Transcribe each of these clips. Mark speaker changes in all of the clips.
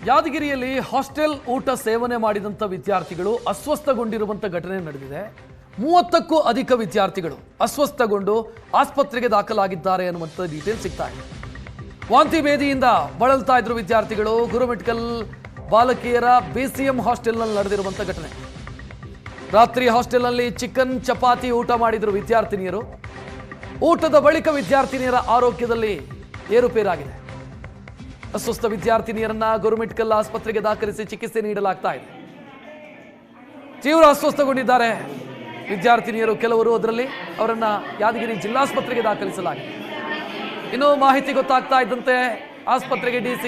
Speaker 1: ಯಾದಗಿರಿಯಲ್ಲಿ ಹಾಸ್ಟೆಲ್ ಊಟ ಸೇವನೆ ಮಾಡಿದಂಥ ವಿದ್ಯಾರ್ಥಿಗಳು ಅಸ್ವಸ್ಥಗೊಂಡಿರುವಂಥ ಘಟನೆ ನಡೆದಿದೆ. 30ಕ್ಕೂ ಅಧಿಕ ವಿದ್ಯಾರ್ಥಿಗಳು ಅಸ್ವಸ್ಥಗೊಂಡು ಆಸ್ಪತ್ರೆಗೆ ದಾಖಲಾಗಿದ್ದಾರೆ ಅನ್ನುವಂಥ ಡೀಟೇಲ್ ಸಿಗ್ತಾ ಇದೆ. ವಾಂತಿ ಭೇದಿಯಿಂದ ಬಳಲ್ತಾ ಇದ್ರು ವಿದ್ಯಾರ್ಥಿಗಳು. ಗುರುಮಿಟ್ಕಲ್ ಬಾಲಕಿಯರ BCM ಹಾಸ್ಟೆಲ್ನಲ್ಲಿ ನಡೆದಿರುವಂಥ ಘಟನೆ. ರಾತ್ರಿ ಹಾಸ್ಟೆಲ್ನಲ್ಲಿ ಚಿಕನ್ ಚಪಾತಿ ಊಟ ಮಾಡಿದ್ರು ವಿದ್ಯಾರ್ಥಿನಿಯರು. ಊಟದ ಬಳಿಕ ವಿದ್ಯಾರ್ಥಿನಿಯರ ಆರೋಗ್ಯದಲ್ಲಿ ಏರುಪೇರಾಗಿದೆ. ಅಸ್ವಸ್ಥ ವಿದ್ಯಾರ್ಥಿನಿಯರನ್ನ ಗುರುಮಿಟ್ಕಲ್ ಆಸ್ಪತ್ರೆಗೆ ದಾಖಲಿಸಿ ಚಿಕಿತ್ಸೆ ನೀಡಲಾಗ್ತಾ ಇದೆ. ತೀವ್ರ ಅಸ್ವಸ್ಥಗೊಂಡಿದ್ದಾರೆ ವಿದ್ಯಾರ್ಥಿನಿಯರು ಕೆಲವರು. ಅದರಲ್ಲಿ ಅವರನ್ನ ಯಾದಗಿರಿ ಜಿಲ್ಲಾಸ್ಪತ್ರೆಗೆ ದಾಖಲಿಸಲಾಗಿದೆ. ಇನ್ನು ಮಾಹಿತಿ ಗೊತ್ತಾಗ್ತಾ ಇದ್ದಂತೆ ಆಸ್ಪತ್ರೆಗೆ DC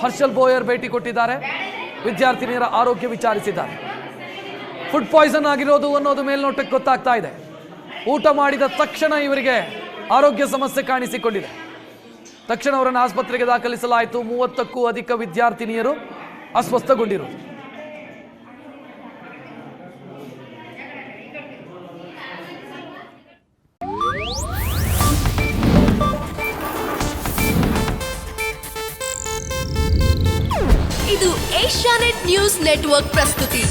Speaker 1: ಹರ್ಷಲ್ ಬೋಯರ್ ಭೇಟಿ ಕೊಟ್ಟಿದ್ದಾರೆ. ವಿದ್ಯಾರ್ಥಿನಿಯರ ಆರೋಗ್ಯ ವಿಚಾರಿಸಿದ್ದಾರೆ. ಫುಡ್ ಪಾಯ್ಸನ್ ಆಗಿರೋದು ಅನ್ನೋದು ಮೇಲ್ನೋಟಕ್ಕೆ ಗೊತ್ತಾಗ್ತಾ ಇದೆ. ಊಟ ಮಾಡಿದ ತಕ್ಷಣ ಇವರಿಗೆ ಆರೋಗ್ಯ ಸಮಸ್ಯೆ ಕಾಣಿಸಿಕೊಂಡಿದೆ. ತಕ್ಷಣ ಅವರನ್ನು ಆಸ್ಪತ್ರೆಗೆ ದಾಖಲಿಸಲಾಯಿತು. 30ಕ್ಕೂ ಅಧಿಕ ವಿದ್ಯಾರ್ಥಿನಿಯರು ಅಸ್ವಸ್ಥಗೊಂಡಿರುವುದು.
Speaker 2: ಇದು ಏಷ್ಯಾನೆಟ್ ನ್ಯೂಸ್ ನೆಟ್ವರ್ಕ್ ಪ್ರಸ್ತುತಿ.